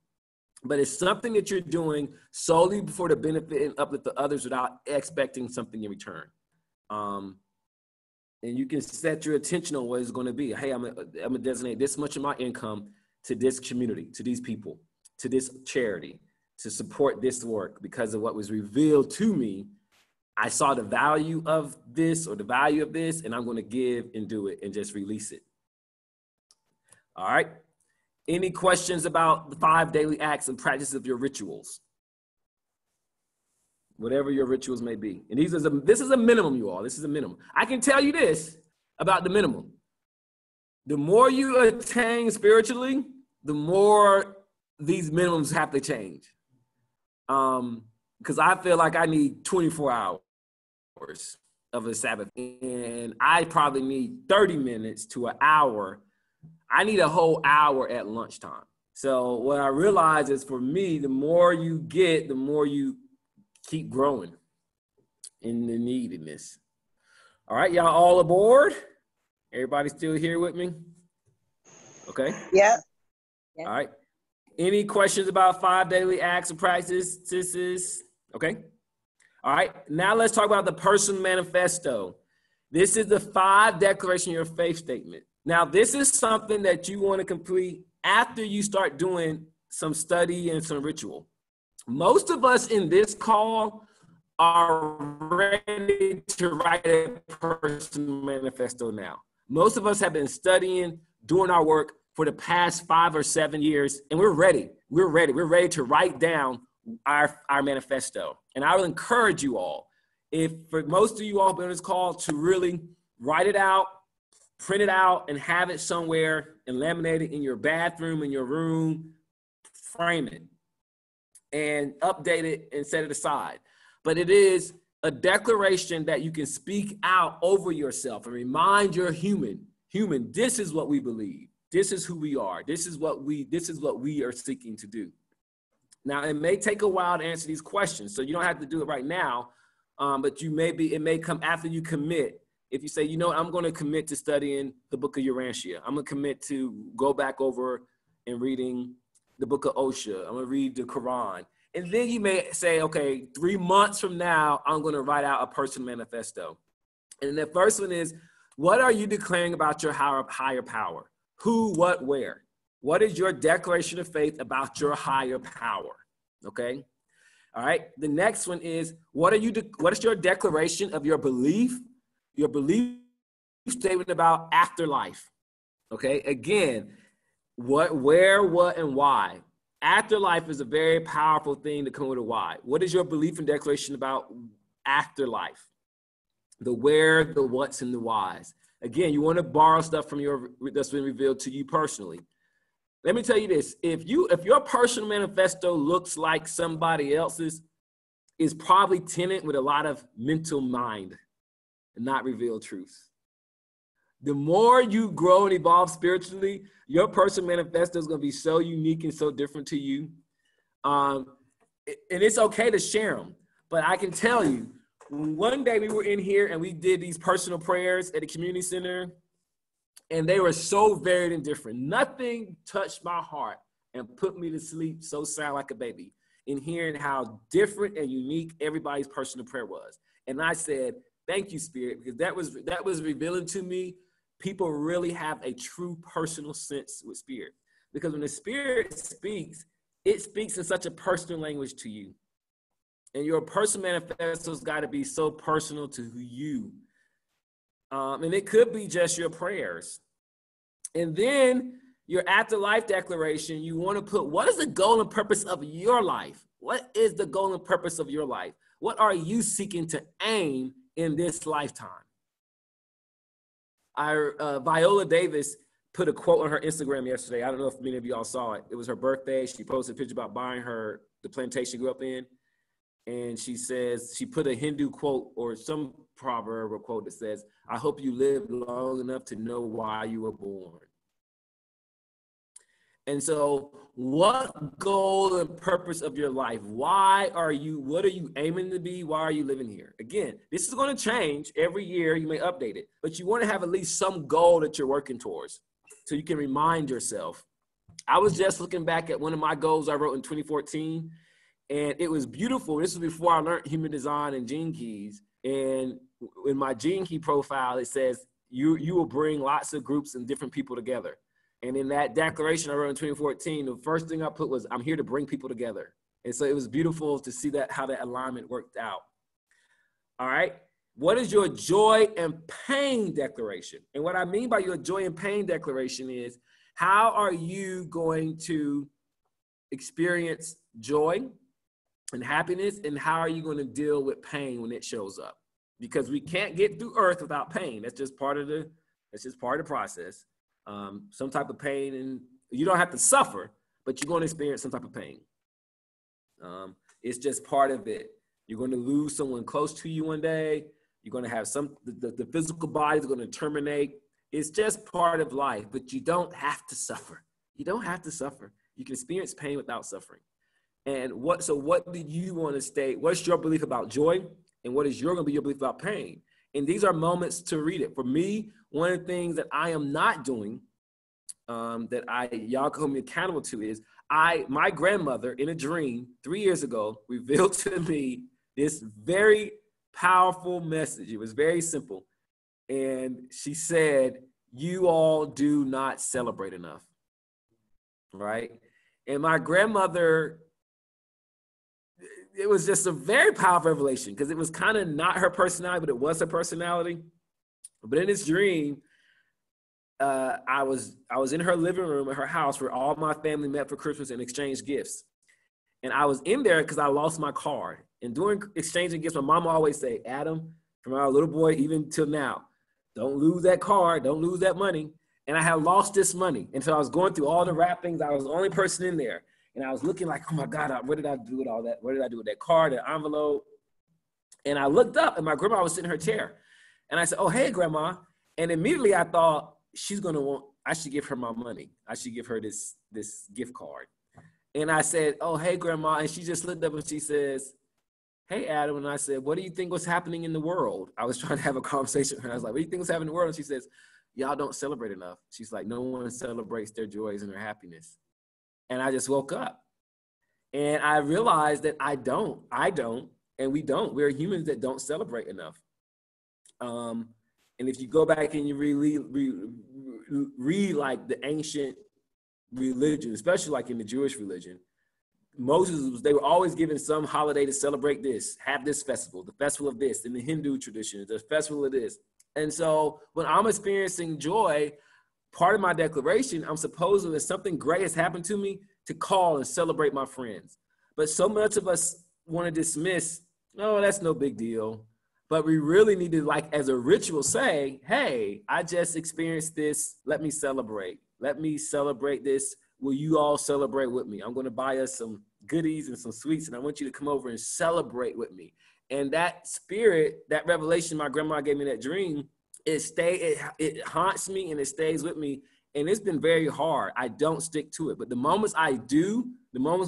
But it's something that you're doing solely for the benefit and uplift of others without expecting something in return. And you can set your attention on what it's going to be. Hey, I'm gonna designate this much of my income to this community, to these people, to this charity, to support this work because of what was revealed to me. I saw the value of this or the value of this, and I'm going to give and do it and just release it. All right. Any questions about the 5 daily acts and practices of your rituals? Whatever your rituals may be. And this is a minimum, you all. This is a minimum. I can tell you this about the minimum. The more you attain spiritually, the more these minimums have to change. Because I feel like I need 24 hours of a Sabbath, and I probably need 30 minutes to an hour. I need a whole hour at lunchtime. So what I realize is, for me, the more you get, the more you keep growing in the need in this. All right, y'all all aboard? Everybody still here with me? Okay. Yeah. All right. Any questions about 5 daily acts and practices? Okay. All right. Now let's talk about the Personal Manifesto. This is the 5 declaration of your faith statement. Now, this is something that you want to complete after you start doing some study and some ritual. Most of us in this call are ready to write a personal manifesto now. Most of us have been studying, doing our work for the past 5 or 7 years, and we're ready. We're ready to write down our manifesto. And I will encourage you all, if for most of you all on this call, to really write it out, print it out, and have it somewhere and laminate it in your bathroom, in your room, frame it, and update it and set it aside. But it is a declaration that you can speak out over yourself and remind your human, this is what we believe. This is who we are. This is what we are seeking to do. Now, it may take a while to answer these questions, so you don't have to do it right now, but it may come after you commit. If you say, you know, I'm going to commit to studying the book of Urantia. I'm going to commit to go back over and reading the book of Osha. I'm going to read the Quran. And then you may say, okay, 3 months from now, I'm going to write out a personal manifesto. And the first one is, what are you declaring about your higher power? Who, what, where? What is your declaration of faith about your higher power? Okay. All right. The next one is, what is your declaration of your belief statement about afterlife? Okay. Again, what, where, what, and why? Afterlife is a very powerful thing to come with a why. What is your belief and declaration about afterlife? The where, the what's, and the whys. Again, you want to borrow stuff from that's been revealed to you personally. Let me tell you this. If your personal manifesto looks like somebody else's, is probably tinted with a lot of mental mind and not revealed truth. The more you grow and evolve spiritually, your personal manifesto is going to be so unique and so different to you. And it's okay to share them. But I can tell you, one day we were in here and we did these personal prayers at the community center, and they were so varied and different. Nothing touched my heart and put me to sleep so sound like a baby in hearing how different and unique everybody's personal prayer was. And I said, thank you, Spirit, because that was revealing to me people really have a true personal sense with Spirit. Because when the Spirit speaks, it speaks in such a personal language to you. And your personal manifesto's got to be so personal to you. And it could be just your prayers. And then your afterlife declaration, you want to put, what is the goal and purpose of your life? What is the goal and purpose of your life? What are you seeking to aim in this lifetime? Viola Davis put a quote on her Instagram yesterday. I don't know if many of y'all saw it. It was her birthday. She posted a picture about buying the plantation she grew up in. And she says, she put a Hindu quote or some proverb or quote that says, I hope you live long enough to know why you were born. And so what goal and purpose of your life? What are you aiming to be? Why are you living here? Again, this is going to change every year. You may update it, but you want to have at least some goal that you're working towards so you can remind yourself. I was just looking back at one of my goals I wrote in 2014, and it was beautiful. This was before I learned human design and Gene Keys. And in my Gene Key profile, it says, you will bring lots of groups and different people together. And in that declaration I wrote in 2014, the first thing I put was, I'm here to bring people together. And so it was beautiful to see that, how that alignment worked out. All right. What is your joy and pain declaration? And what I mean by your joy and pain declaration is, how are you going to experience joy and happiness? And how are you going to deal with pain when it shows up? Because we can't get through earth without pain. That's just part of the process. Some type of pain, and you don't have to suffer, but you're going to experience some type of pain. It's just part of it. You're going to lose someone close to you one day. You're going to have the physical body is going to terminate. It's just part of life, but you don't have to suffer. You don't have to suffer. You can experience pain without suffering. And what do you want to state? What's your belief about joy? And what is going to be your belief about pain? And these are moments to read it. For me, one of the things that I am not doing, y'all can hold me accountable to, is my grandmother in a dream 3 years ago revealed to me this very powerful message. It was very simple. And she said, you all do not celebrate enough, right? And my grandmother, it was just a very powerful revelation because it was kind of not her personality, but it was her personality. But in this dream, I was in her living room at her house where all my family met for Christmas and exchanged gifts. And I was in there because I lost my card. And during exchanging gifts, my mom always say, Adam, from our little boy, even till now, don't lose that card, don't lose that money. And I had lost this money. And so I was going through all the wrappings. I was the only person in there. And I was looking like, oh my God, what did I do with all that? What did I do with that card, that envelope? And I looked up and my grandma was sitting in her chair. And I said, oh, hey, Grandma. And immediately I thought, I should give her my money. I should give her this gift card. And I said, oh, hey, Grandma. And she just looked up and she says, hey, Adam. And I said, what do you think was happening in the world? I was trying to have a conversation with her. I was like, what do you think was happening in the world? And she says, y'all don't celebrate enough. She's like, no one celebrates their joys and their happiness. And I just woke up. And I realized that I don't, and we don't. We're humans that don't celebrate enough. And if you go back and you read like the ancient religion, especially like in the Jewish religion, they were always given some holiday to celebrate this, have this festival, the festival of this. In the Hindu tradition, the festival of this. And so when I'm experiencing joy, part of my declaration, I'm supposing that something great has happened to me to call and celebrate my friends. But so much of us want to dismiss, oh, that's no big deal. But we really need to, like, as a ritual, say, hey, I just experienced this. Let me celebrate. Let me celebrate this. Will you all celebrate with me? I'm going to buy us some goodies and some sweets, and I want you to come over and celebrate with me. And that spirit, that revelation my grandma gave me, that dream, it haunts me and it stays with me. And it's been very hard. I don't stick to it. But the moments when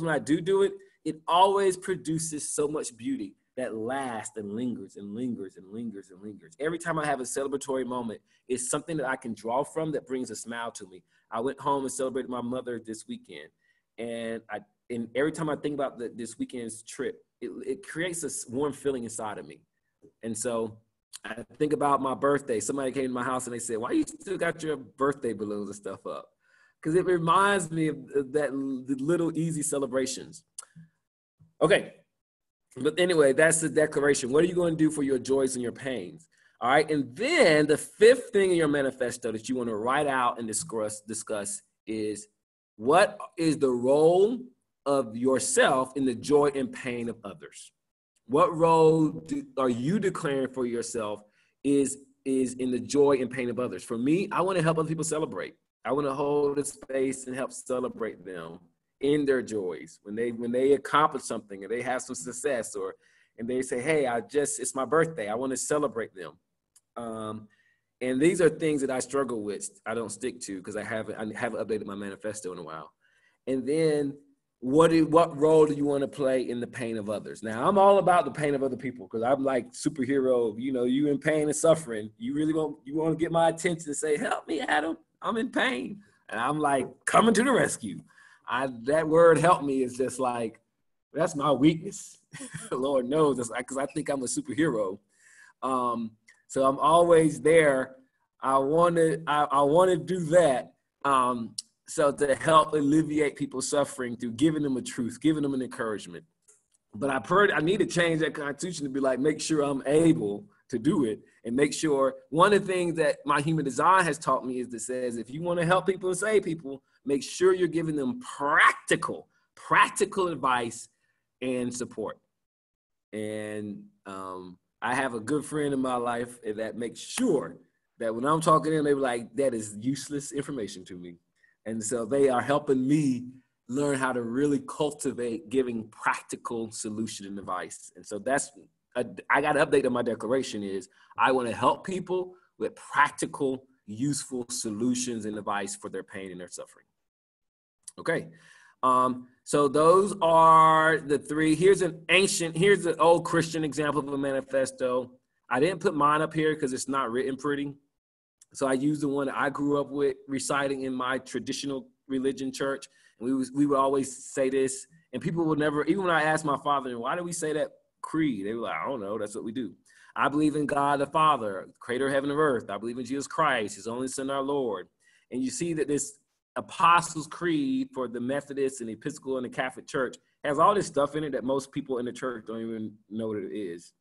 I do it, it always produces so much beauty that lasts and lingers and lingers and lingers and lingers. Every time I have a celebratory moment, it's something that I can draw from that brings a smile to me. I went home and celebrated my mother this weekend. And every time I think about this weekend's trip, it creates a warm feeling inside of me. And so I think about my birthday. Somebody came to my house and they said, why you still got your birthday balloons and stuff up? Because it reminds me of the little easy celebrations. Okay. But anyway, that's the declaration. What are you going to do for your joys and your pains? All right. And then the fifth thing in your manifesto that you want to write out and discuss is, what is the role of yourself in the joy and pain of others? What role are you declaring for yourself is in the joy and pain of others? For me, I want to help other people celebrate. I want to hold a space and help celebrate them in their joys. When they accomplish something and they have some success, and they say, hey, it's my birthday. I want to celebrate them. And these are things that I struggle with. I don't stick to because I haven't updated my manifesto in a while. And then what role do you want to play in the pain of others? Now, I'm all about the pain of other people because I'm like superhero. You know, you in pain and suffering. You want to get my attention and say, help me, Adam. I'm in pain. And I'm like coming to the rescue. That word help me is just like, that's my weakness. Lord knows, because I think I'm a superhero. So I'm always there. I want to do that. So to help alleviate people's suffering through giving them a truth, giving them an encouragement. But I need to change that constitution to be like, make sure I'm able to do it and make sure. One of the things that my human design has taught me is that says, if you want to help people and save people, make sure you're giving them practical advice and support. And I have a good friend in my life that makes sure that when I'm talking to them, they be like, that is useless information to me. And so they are helping me learn how to really cultivate giving practical solution and advice. And so I got to update on my declaration is I want to help people with practical, useful solutions and advice for their pain and their suffering. Okay. So those are the three. Here's an old Christian example of a manifesto. I didn't put mine up here because it's not written pretty. So I used the one that I grew up with reciting in my traditional religion church. And we would always say this, and people would never, even when I asked my father, why do we say that creed? They were like, I don't know, that's what we do. I believe in God the Father, creator of heaven and earth. I believe in Jesus Christ, his only son, our Lord. And you see that this Apostles' Creed for the Methodists and the Episcopal and the Catholic Church has all this stuff in it that most people in the church don't even know what it is.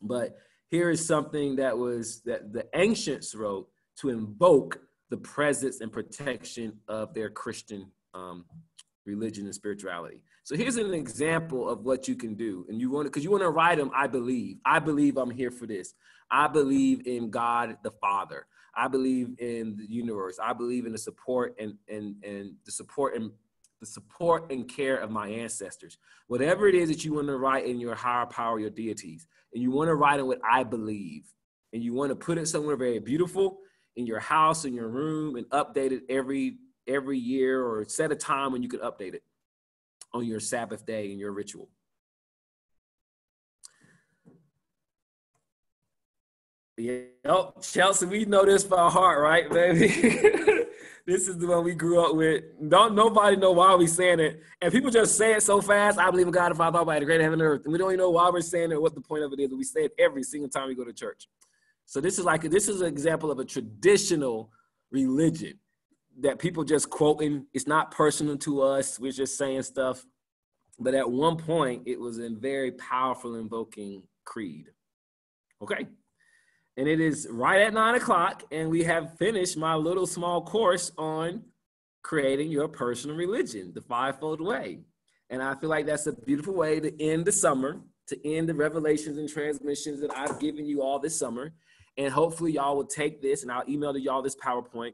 But here is something that the ancients wrote to invoke the presence and protection of their Christian religion and spirituality. So here's an example of what you can do. And you want to write them, I believe I'm here for this. I believe in God the Father. I believe in the universe. I believe in the support and the support and care of my ancestors. Whatever it is that you want to write in your higher power, your deities, and you want to write it with I believe, and you want to put it somewhere very beautiful in your house, in your room, and update it every year, or set a time when you can update it on your Sabbath day and your ritual. Yep, Chelsea, we know this by heart, right, baby? This is the one we grew up with. Nobody know why we saying it. And people just say it so fast. I believe in God the Father Almighty, the great heaven and earth. And we don't even know why we're saying it, what the point of it is. We say it every single time we go to church. So this is an example of a traditional religion that people just quoting. It's not personal to us. We're just saying stuff. But at one point, it was a very powerful invoking creed. Okay. And it is right at 9 o'clock, and we have finished my little small course on creating your personal religion, the fivefold way. And I feel like that's a beautiful way to end the summer, to end the revelations and transmissions that I've given you all this summer. And hopefully y'all will take this, and I'll email to y'all this PowerPoint.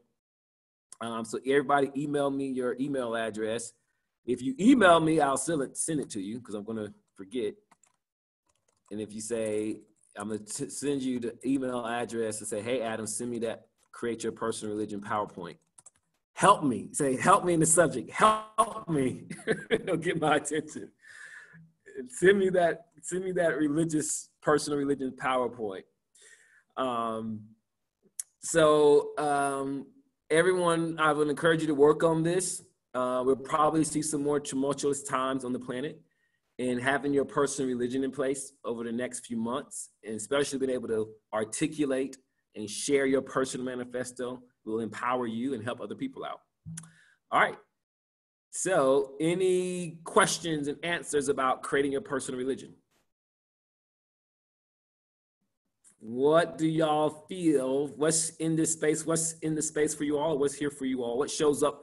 So everybody email me your email address. If you email me, I'll send it to you because I'm going to forget. And if you say, I'm going to send you the email address and say, hey, Adam, send me that Create Your Personal Religion PowerPoint. Help me. Say, help me in the subject. Help me. It'll get my attention. Send me that personal religion PowerPoint. Everyone, I would encourage you to work on this. We'll probably see some more tumultuous times on the planet. And having your personal religion in place over the next few months, and especially being able to articulate and share your personal manifesto will empower you and help other people out. All right. So any questions and answers about creating your personal religion? What do y'all feel? What's in this space? What's in the space for you all? What's here for you all? What shows up